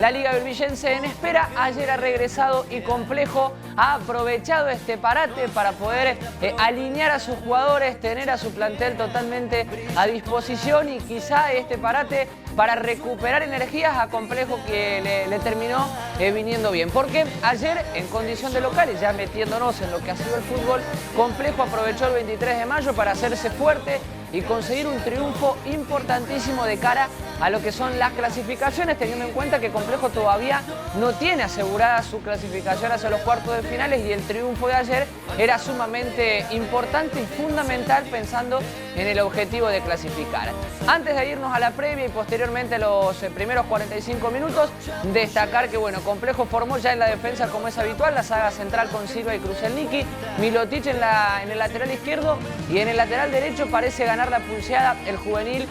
La Liga Belvillense en espera ayer ha regresado y Complejo ha aprovechado este parate para poder alinear a sus jugadores, tener a su plantel totalmente a disposición y quizá este parate para recuperar energías a Complejo que le terminó viniendo bien. Porque ayer en condición de locales, ya metiéndonos en lo que ha sido el fútbol, Complejo aprovechó el 23 de mayo para hacerse fuerte y conseguir un triunfo importantísimo de cara a lo que son las clasificaciones, teniendo en cuenta que Complejo todavía no tiene asegurada su clasificación hacia los cuartos de finales y el triunfo de ayer era sumamente importante y fundamental pensando en el objetivo de clasificar. Antes de irnos a la previa y posteriormente a los primeros 45 minutos, destacar que bueno, Complejo formó ya en la defensa como es habitual, la saga central con Silva y Kruselniki, Milotic en el lateral izquierdo y en el lateral derecho parece ganar la pulseada el juvenil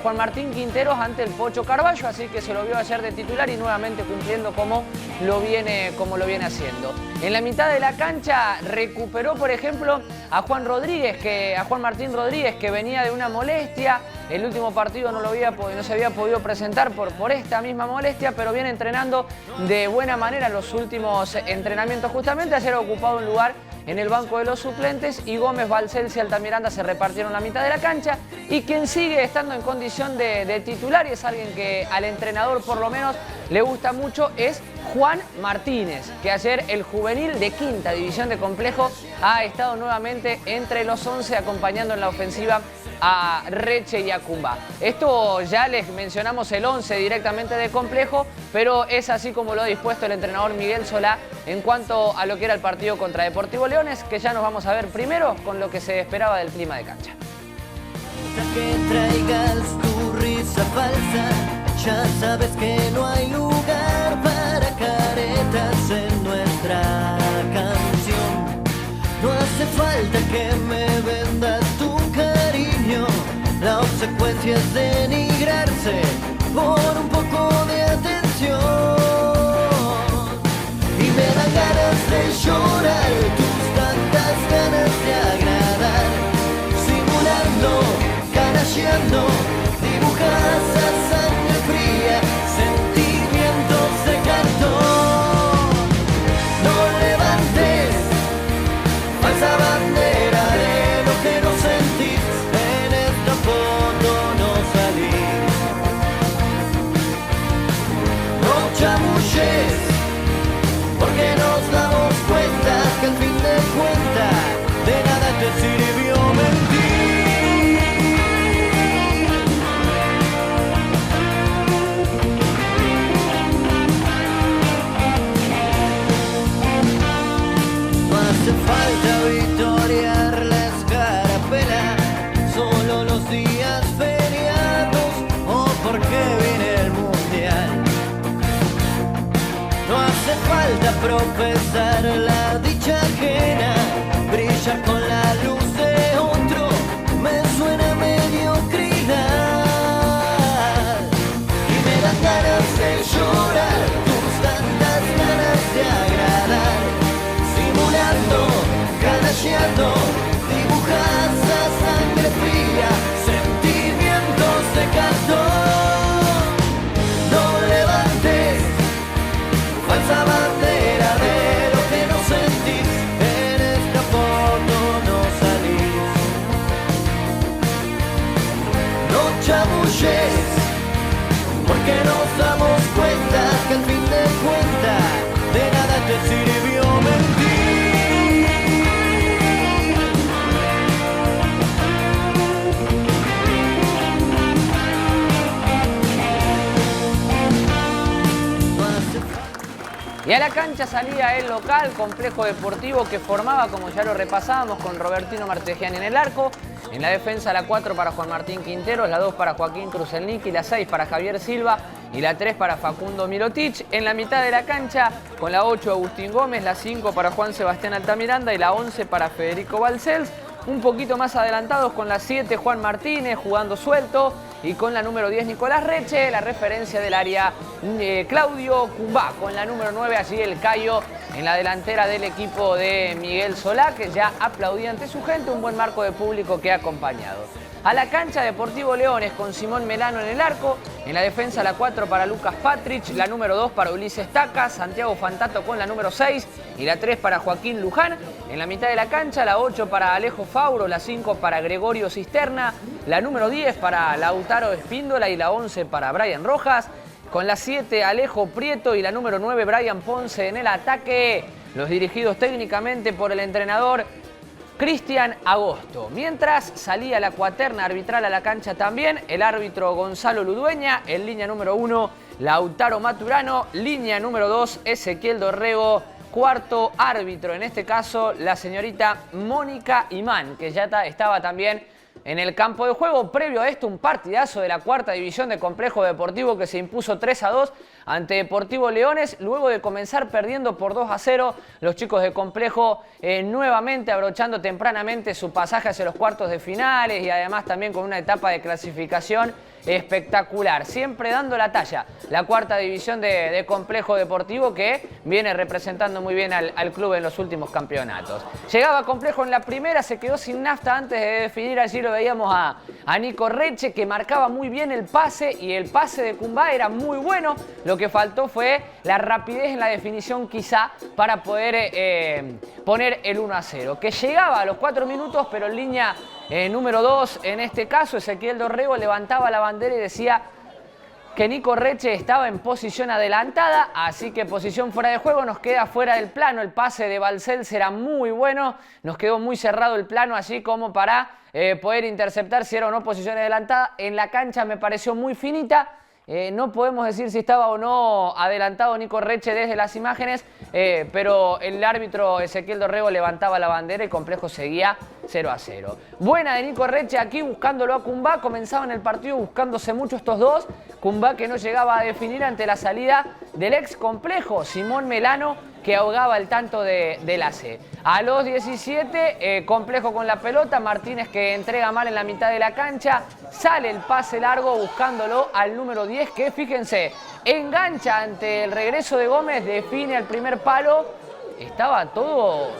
Juan Martín Quinteros ante el Pocho Carballo, así que se lo vio ayer de titular y nuevamente cumpliendo como lo viene haciendo. En la mitad de la cancha recuperó, por ejemplo, a Juan Martín Rodríguez, que venía de una molestia. El último partido no se había podido presentar por esta misma molestia, pero viene entrenando de buena manera los últimos entrenamientos. Justamente ayer ha ocupado un lugar en el banco de los suplentes y Gómez, Balcells y Altamiranda se repartieron la mitad de la cancha y quien sigue estando en condición de titular y es alguien que al entrenador por lo menos le gusta mucho es Juan Martínez, que ayer el juvenil de quinta división de Complejo ha estado nuevamente entre los 11 acompañando en la ofensiva a Reche y a Cumba. Esto ya les mencionamos el 11 directamente de Complejo, pero es así como lo ha dispuesto el entrenador Miguel Solá en cuanto a lo que era el partido contra Deportivo Leones, que ya nos vamos a ver primero con lo que se esperaba del clima de cancha. Que traigas tu risa falsa, ya sabes que no hay lugar para caretas en nuestra canción. No hace falta que me vendas tu cariño, la obsecuencia es denigrarse por un poco de atención. Y me dan ganas de llorar, tus tantas ganas de agradar, simulando, canallando, dibujas a sangre fría, sentimientos de cartón. No levantes falsa bandera de lo que no sentís, en esta foto no salís. No chamulles, porque nos damos cuenta que al fin de cuentas de nada te sirvió mentir. No hace falta victoriar la escarapela solo los días feriados o porque viene el mundial. No hace falta profesar la dicha ajena, brillar con la luz de otro me suena a mediocridad. Y me dan ganas de llorar, tus tantas ganas de agradar, simulando, canallando, dibujas a sangre fría, sentimientos de cartón. No levantes falsa bandera de lo que no sentís, en esta foto no salís. No chamulles, porque nos damos cuenta que al fin de cuentas de nada te sirvió mentir. Y a la cancha salía el local, Complejo Deportivo, que formaba, como ya lo repasábamos, con Robertino Martegiani en el arco. En la defensa la 4 para Juan Martín Quinteros, la 2 para Joaquín Kruselniki, la 6 para Javier Silva y la 3 para Facundo Milotic. En la mitad de la cancha con la 8 Agustín Gómez, la 5 para Juan Sebastián Altamiranda y la 11 para Federico Balcells. Un poquito más adelantados con la 7 Juan Martínez jugando suelto y con la número 10 Nicolás Reche, la referencia del área Claudio Cumba, con la número 9 allí el Cayo en la delantera del equipo de Miguel Solá, que ya aplaudía ante su gente, un buen marco de público que ha acompañado. a la cancha. Deportivo Leones con Simón Melano en el arco. En la defensa la 4 para Lucas Patrich, la número 2 para Ulises Taca, Santiago Fantato con la número 6 y la 3 para Joaquín Luján. En la mitad de la cancha la 8 para Alejo Fauro, la 5 para Gregorio Cisterna, la número 10 para Lautaro Espíndola y la 11 para Brian Rojas. Con la 7 Alejo Prieto y la número 9 Brian Ponce en el ataque. Los dirigidos técnicamente por el entrenador Cristian Agosto. Mientras salía la cuaterna arbitral a la cancha también, el árbitro Gonzalo Ludueña, en línea número 1 Lautaro Maturano, línea número 2 Ezequiel Dorrego, cuarto árbitro, en este caso la señorita Mónica Imán, que ya estaba también en el campo de juego. Previo a esto, un partidazo de la cuarta división de Complejo Deportivo que se impuso 3-2 ante Deportivo Leones, luego de comenzar perdiendo por 2-0. Los chicos de Complejo nuevamente abrochando tempranamente su pasaje hacia los cuartos de finales y además también con una etapa de clasificación espectacular, siempre dando la talla. La cuarta división de Complejo Deportivo que viene representando muy bien al club en los últimos campeonatos. Llegaba Complejo en la primera, se quedó sin nafta antes de definir. Allí lo veíamos a Nico Reche, que marcaba muy bien el pase, y el pase de Cumbá era muy bueno. Lo que faltó fue la rapidez en la definición quizá para poder poner el 1-0, que llegaba a los 4 minutos, pero en línea número 2, en este caso, Ezequiel Dorrego levantaba la bandera y decía que Nico Reche estaba en posición adelantada, así que posición fuera de juego, nos queda fuera del plano. El pase de Balcells era muy bueno, nos quedó muy cerrado el plano así como para poder interceptar si era o no posición adelantada. En la cancha me pareció muy finita. No podemos decir si estaba o no adelantado Nico Reche desde las imágenes, pero el árbitro Ezequiel Dorrego levantaba la bandera y Complejo seguía 0-0. Buena de Nico Reche aquí buscándolo a Cumbá. Comenzaban el partido buscándose mucho estos dos. Cumbá que no llegaba a definir ante la salida del ex Complejo, Simón Melano, que ahogaba el tanto de la C. A los 17, Complejo con la pelota, Martínez que entrega mal en la mitad de la cancha, sale el pase largo buscándolo al número 10, que fíjense, engancha ante el regreso de Gómez, define al primer palo. Estaba todo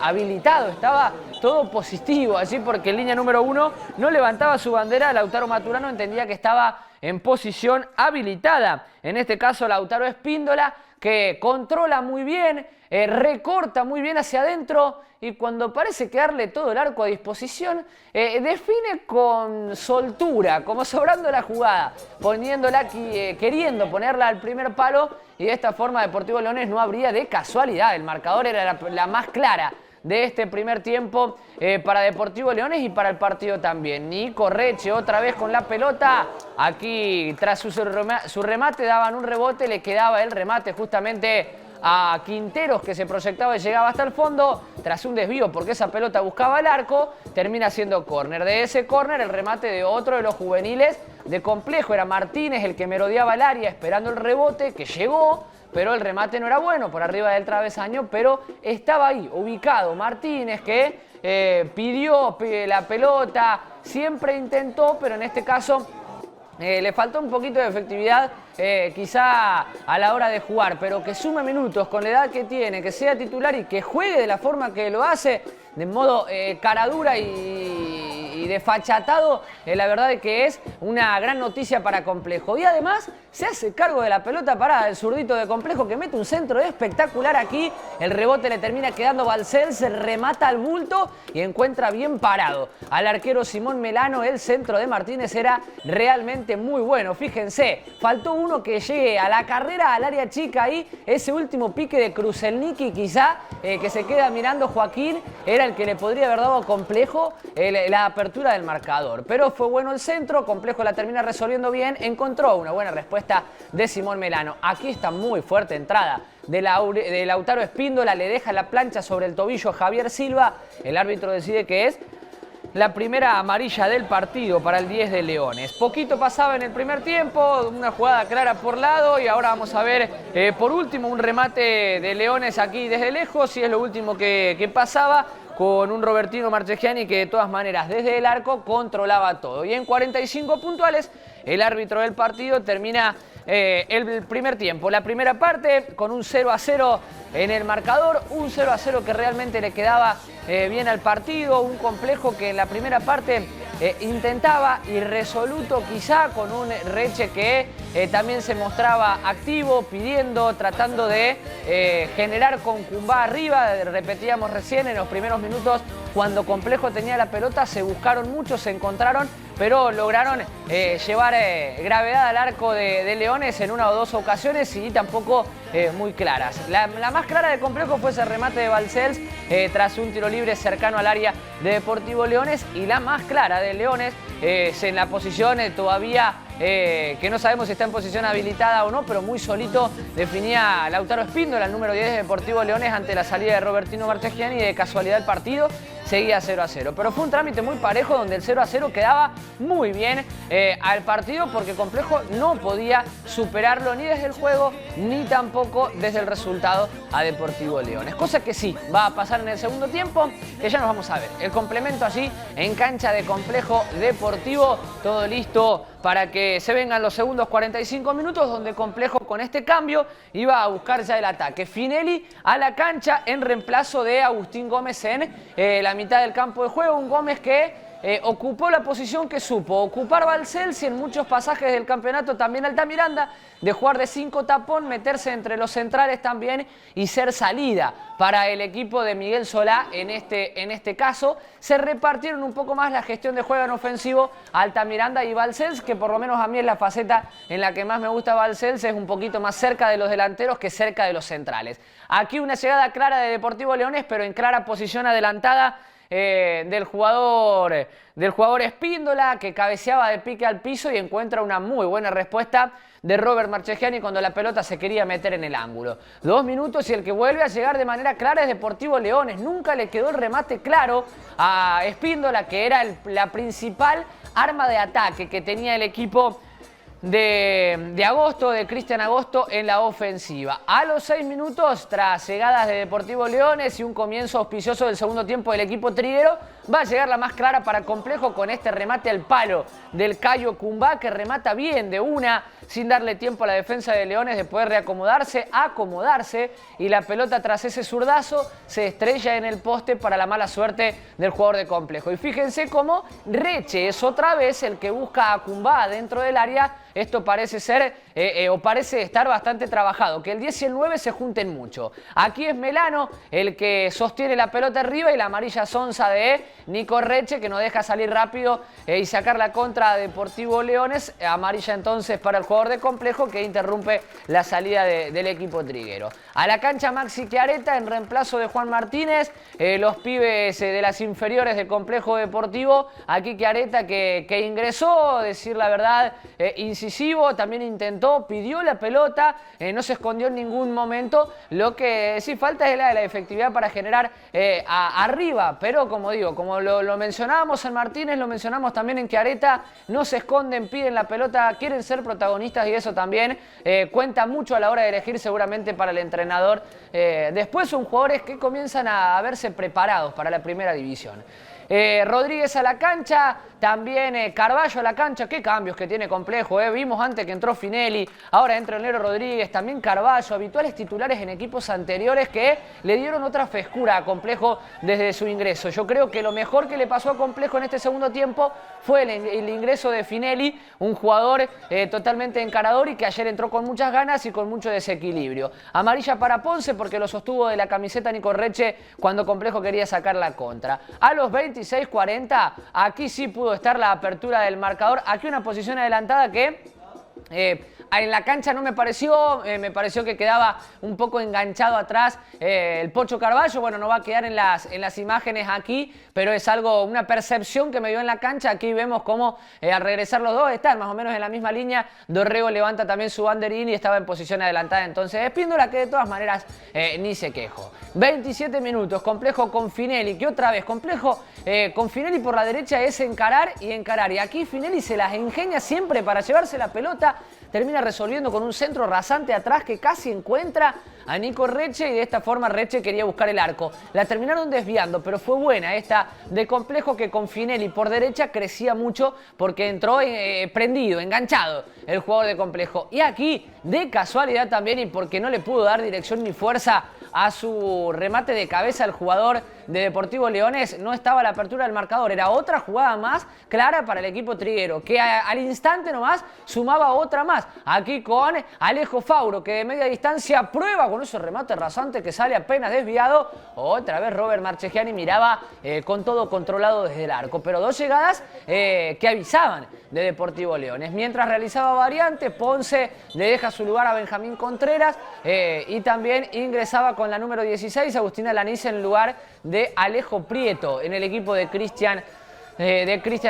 habilitado, estaba todo positivo, así porque en línea número 1 no levantaba su bandera. Lautaro Maturano entendía que estaba en posición habilitada. En este caso Lautaro Espíndola, que controla muy bien, recorta muy bien hacia adentro y cuando parece quedarle todo el arco a disposición, define con soltura, como sobrando la jugada, poniéndola, queriendo ponerla al primer palo, y de esta forma Deportivo Leones no habría de casualidad. El marcador era la más clara de este primer tiempo para Deportivo Leones y para el partido también. Nico Reche otra vez con la pelota. Aquí tras su remate daban un rebote, le quedaba el remate justamente a Quinteros, que se proyectaba y llegaba hasta el fondo. Tras un desvío porque esa pelota buscaba el arco, termina siendo córner. De ese córner el remate de otro de los juveniles de Complejo. Era Martínez el que merodeaba el área esperando el rebote, que llegó, pero el remate no era bueno, por arriba del travesaño, pero estaba ahí, ubicado. Martínez que pidió la pelota, siempre intentó, pero en este caso le faltó un poquito de efectividad quizá a la hora de jugar, pero que sume minutos con la edad que tiene, que sea titular y que juegue de la forma que lo hace, de modo caradura y desfachatado, la verdad es que es una gran noticia para Complejo. Y además se hace cargo de la pelota parada el zurdito de Complejo, que mete un centro espectacular aquí. El rebote le termina quedando Balcells, se remata al bulto y encuentra bien parado al arquero Simón Melano. El centro de Martínez era realmente muy bueno. Fíjense, faltó uno que llegue a la carrera al área chica ahí. Ese último pique de Kruselniki quizá, que se queda mirando Joaquín, era el que le podría haber dado a Complejo la apertura del marcador. Pero fue bueno el centro, Complejo la termina resolviendo bien, encontró una buena respuesta de Simón Melano. Aquí está muy fuerte entrada de Lautaro Espíndola, le deja la plancha sobre el tobillo a Javier Silva. El árbitro decide que es la primera amarilla del partido para el 10 de Leones. Poquito pasaba en el primer tiempo, una jugada clara por lado, y ahora vamos a ver por último un remate de Leones aquí desde lejos, y es lo último que pasaba, con un Robertino Marchegiani que de todas maneras desde el arco controlaba todo. Y en 45 puntuales el árbitro del partido termina el primer tiempo, la primera parte, con un 0-0 en el marcador, un 0-0 que realmente le quedaba bien al partido. Un Complejo que en la primera parte intentaba, irresoluto quizá, con un Reche que también se mostraba activo, pidiendo, tratando de generar con Cumbá arriba. Repetíamos recién, en los primeros minutos, cuando Complejo tenía la pelota, se buscaron mucho, se encontraron, pero lograron llevar gravedad al arco de Leones en una o dos ocasiones y tampoco muy claras. La más clara de Complejo fue ese remate de Balcells tras un tiro libre cercano al área de Deportivo Leones, y la más clara de Leones en la posición todavía que no sabemos si está en posición habilitada o no, pero muy solito definía Lautaro Espíndola, el número 10 de Deportivo Leones, ante la salida de Robertino Marchegiani, y de casualidad el partido seguía 0-0. Pero fue un trámite muy parejo, donde el 0-0 quedaba muy bien al partido, porque Complejo no podía superarlo ni desde el juego ni tampoco desde el resultado a Deportivo Leones. Cosa que sí va a pasar en el segundo tiempo, que ya nos vamos a ver. El complemento allí en cancha de Complejo Deportivo, todo listo para que se vengan los segundos 45 minutos, donde Complejo, con este cambio, iba a buscar ya el ataque. Finelli a la cancha en reemplazo de Agustín Gómez en la mitad del campo de juego. Un Gómez que ocupó la posición que supo ocupar Balcells, y en muchos pasajes del campeonato también Altamiranda, de jugar de 5 tapón, meterse entre los centrales también y ser salida para el equipo de Miguel Solá. En este caso se repartieron un poco más la gestión de juego en ofensivo Altamiranda y Balcells, que por lo menos a mí es la faceta en la que más me gusta Balcells, es un poquito más cerca de los delanteros que cerca de los centrales. Aquí una llegada clara de Deportivo Leones, pero en clara posición adelantada del jugador Espíndola, que cabeceaba de pique al piso, y encuentra una muy buena respuesta de Robert Marchegiani cuando la pelota se quería meter en el ángulo. 2 minutos y el que vuelve a llegar de manera clara es Deportivo Leones. Nunca le quedó el remate claro a Espíndola, que era la principal arma de ataque que tenía el equipo de Agosto, de Cristian Agosto, en la ofensiva. A los 6 minutos, tras llegadas de Deportivo Leones y un comienzo auspicioso del segundo tiempo del equipo triguero, va a llegar la más clara para Complejo, con este remate al palo del Cayo Cumbá, que remata bien de una, sin darle tiempo a la defensa de Leones de poder reacomodarse, acomodarse, y la pelota, tras ese zurdazo, se estrella en el poste para la mala suerte del jugador de Complejo. Y fíjense cómo Reche es otra vez el que busca a Cumbá dentro del área. Esto parece ser, o parece estar bastante trabajado, que el 10 y el 9 se junten mucho. Aquí es Melano el que sostiene la pelota arriba, y la amarilla sonza de Nico Reche, que no deja salir rápido y sacar la contra a Deportivo Leones. Amarilla entonces para el jugador de Complejo, que interrumpe la salida del equipo triguero. A la cancha Maxi Chiaretta en reemplazo de Juan Martínez. Los pibes de las inferiores de Complejo Deportivo. Aquí Chiaretta que ingresó, decir la verdad, incisivo, también intentó, pidió la pelota, no se escondió en ningún momento. Lo que sí falta es la efectividad para generar arriba, pero como digo, como lo mencionábamos en Martínez, lo mencionamos también en Chiaretta, no se esconden, piden la pelota, quieren ser protagonistas, y eso también cuenta mucho a la hora de elegir seguramente para el entrenador. Después son jugadores que comienzan a verse preparados para la primera división. Rodríguez a la cancha, también Carballo a la cancha. Qué cambios que tiene Complejo, vimos antes que entró Finelli, ahora entra el Nero Rodríguez, también Carballo, habituales titulares en equipos anteriores que le dieron otra frescura a Complejo desde su ingreso. Yo creo que lo mejor que le pasó a Complejo en este segundo tiempo fue el ingreso de Finelli, un jugador totalmente encarador, y que ayer entró con muchas ganas y con mucho desequilibrio. Amarilla para Ponce, porque lo sostuvo de la camiseta Nico Reche cuando Complejo quería sacar la contra. A los 26-40, aquí sí pudo estar la apertura del marcador. Aquí una posición adelantada que en la cancha no me pareció que quedaba un poco enganchado atrás el Pocho Carballo. Bueno, no va a quedar en las imágenes aquí, pero es una percepción que me dio en la cancha. Aquí vemos cómo al regresar los dos están más o menos en la misma línea. Dorrego levanta también su banderín y estaba en posición adelantada entonces Espíndola, que de todas maneras ni se quejó. 27 minutos, Complejo con Finelli, que otra vez Complejo con Finelli por la derecha es encarar y encarar. Y aquí Finelli se las ingenia siempre para llevarse la pelota. Termina resolviendo con un centro rasante atrás que casi encuentra a Nico Reche y de esta forma Reche quería buscar el arco. La terminaron desviando, pero fue buena esta de Complejo, que con Finelli por derecha crecía mucho porque entró prendido, enganchado el jugador de Complejo. Y aquí, de casualidad también, y porque no le pudo dar dirección ni fuerza a su remate de cabeza al jugador de Deportivo Leones, no estaba la apertura del marcador. Era otra jugada más clara para el equipo triguero, que al instante nomás sumaba otra más. Aquí con Alejo Fauro, que de media distancia prueba con ese remate rasante que sale apenas desviado. Otra vez Robert Marchegiani miraba con todo controlado desde el arco. Pero dos llegadas que avisaban de Deportivo Leones. Mientras realizaba variantes, Ponce le deja su lugar a Benjamín Contreras y también ingresaba con la número 16, Agustina Laniz, en lugar de Alejo Prieto en el equipo de Cristian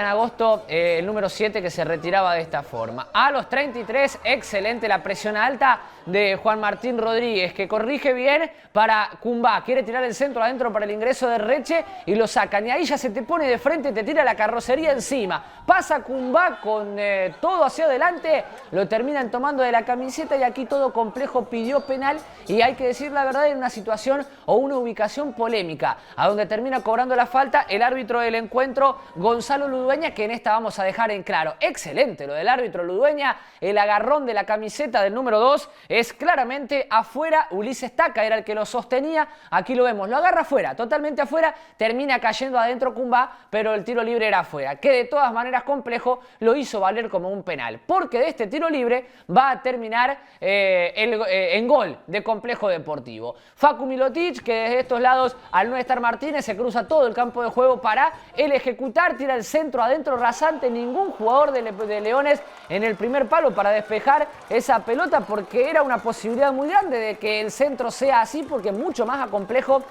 Agosto, el número 7, que se retiraba de esta forma. A los 33, excelente la presión alta de Juan Martín Rodríguez, que corrige bien para Cumbá. Quiere tirar el centro adentro para el ingreso de Reche y lo sacan. Y ahí ya se te pone de frente, te tira la carrocería encima. Pasa Cumbá con todo hacia adelante, lo terminan tomando de la camiseta y aquí todo Complejo pidió penal. Y hay que decir la verdad, en una situación o una ubicación polémica, a donde termina cobrando la falta el árbitro del encuentro, Gonzalo Ludueña, que en esta vamos a dejar en claro. Excelente lo del árbitro Ludueña, el agarrón de la camiseta del número 2 es claramente afuera. Ulises Taca era el que lo sostenía, aquí lo vemos, lo agarra afuera, totalmente afuera, termina cayendo adentro Cumbá, pero el tiro libre era afuera, que de todas maneras Complejo lo hizo valer como un penal, porque de este tiro libre va a terminar en gol de Complejo Deportivo. Facu Milotic, que desde estos lados, al no estar Martínez, se cruza todo el campo de juego para el ejecutar, tira el centro adentro rasante, ningún jugador de Leones en el primer palo para despejar esa pelota, porque era una posibilidad muy grande de que el centro sea así, porque mucho más a Complejo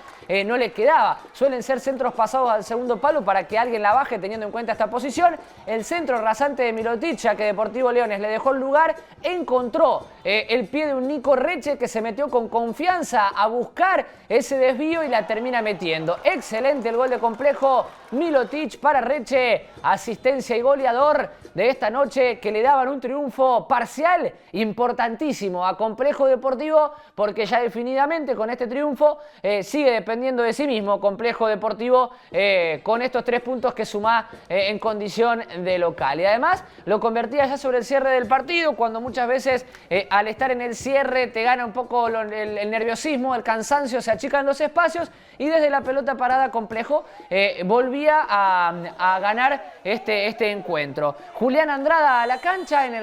no le quedaba. Suelen ser centros pasados al segundo palo para que alguien la baje teniendo en cuenta esta posición. El centro rasante de Milotic, ya que Deportivo Leones le dejó el lugar, encontró el pie de un Nico Reche, que se metió con confianza a buscar ese desvío y la termina metiendo. Excelente el gol de Complejo. Milotic para Reche, asistencia y goleador de esta noche, que le daban un triunfo parcial importantísimo a Complejo Deportivo, porque ya definidamente con este triunfo sigue dependiendo de sí mismo Complejo Deportivo, con estos 3 puntos que suma en condición de local. Y además lo convertía ya sobre el cierre del partido, cuando muchas veces al estar en el cierre te gana un poco el nerviosismo, el cansancio, se achican los espacios, y desde la pelota parada Complejo volvía a ganar este encuentro. Julián Andrada a la cancha en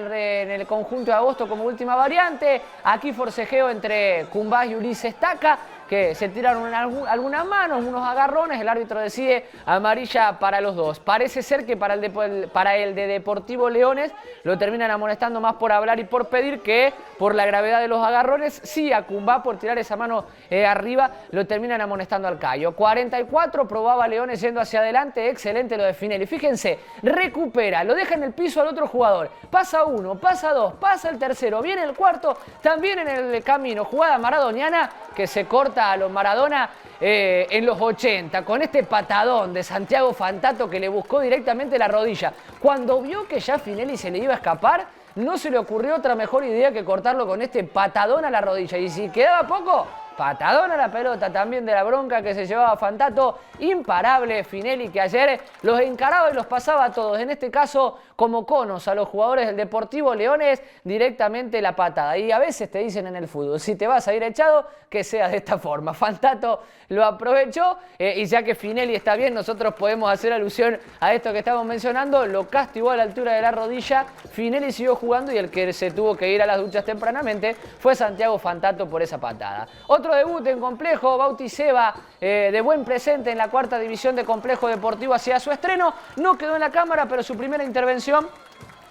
el conjunto de Agosto como última variante. Aquí forcejeo entre Cumbá y Ulises Taca, que se tiraron algunas manos, unos agarrones. El árbitro decide amarilla para los dos. Parece ser que para el de Deportivo Leones lo terminan amonestando más por hablar y por pedir que por la gravedad de los agarrones. Sí, a Cumbá por tirar esa mano arriba lo terminan amonestando al Cayo. 44, probaba Leones yendo hacia adelante. Excelente lo de Finelli. Fíjense, recupera, lo deja en el piso al otro jugador. Pasa uno, pasa dos, pasa el tercero, viene el cuarto, también en el camino. Jugada maradoniana que se corta a los Maradona en los 80, con este patadón de Santiago Fantato, que le buscó directamente la rodilla. Cuando vio que ya Finelli se le iba a escapar, no se le ocurrió otra mejor idea que cortarlo con este patadón a la rodilla. Y si quedaba poco, patadón a la pelota también de la bronca que se llevaba Fantato. Imparable Finelli, que ayer los encaraba y los pasaba a todos. En este caso, como conos a los jugadores del Deportivo Leones, directamente la patada. Y a veces te dicen en el fútbol, si te vas a ir echado, que sea de esta forma. Fantato lo aprovechó y ya que Finelli está bien, nosotros podemos hacer alusión a esto que estamos mencionando. Lo castigó a la altura de la rodilla. Finelli siguió jugando y el que se tuvo que ir a las duchas tempranamente fue Santiago Fantato por esa patada. Otro debut en Complejo, Bauti Seba, de buen presente en la 4ª división de Complejo Deportivo, hacia su estreno. No quedó en la cámara, pero su primera intervención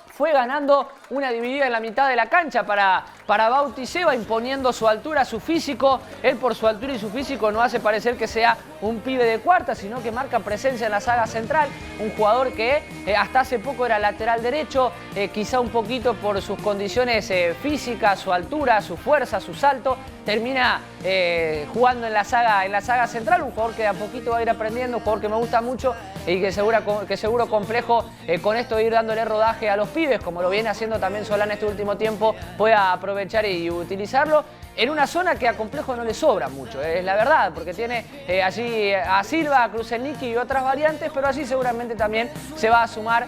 fue ganando una dividida en la mitad de la cancha para Bauti Seba, imponiendo su altura, su físico. Él, por su altura y su físico, no hace parecer que sea un pibe de cuarta, sino que marca presencia en la saga central. Un jugador que hasta hace poco era lateral derecho, quizá un poquito por sus condiciones físicas, su altura, su fuerza, su salto. Termina jugando en la saga central, un jugador que de a poquito va a ir aprendiendo, un jugador que me gusta mucho y que seguro Complejo con esto va a ir dándole rodaje a los pibes, como lo viene haciendo Complejo también Solán este último tiempo pueda aprovechar y utilizarlo en una zona que a Complejo no le sobra mucho, es la verdad, porque tiene allí a Silva, a Kruselnicki y otras variantes, pero allí seguramente también se va a sumar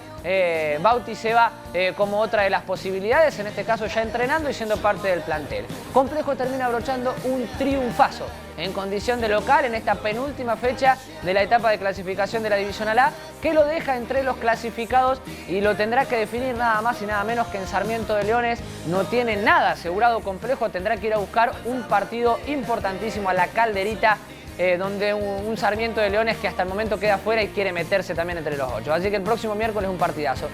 Bauti Seba como otra de las posibilidades, en este caso ya entrenando y siendo parte del plantel. Complejo termina abrochando un triunfazo en condición de local en esta penúltima fecha de la etapa de clasificación de la Divisional A, que lo deja entre los clasificados y lo tendrá que definir nada más y nada menos que en Sarmiento de Leones. No tiene nada asegurado Complejo, tendrá que ir a buscar un partido importantísimo a la Calderita, donde un Sarmiento de Leones que hasta el momento queda fuera y quiere meterse también entre los 8. Así que el próximo miércoles un partidazo.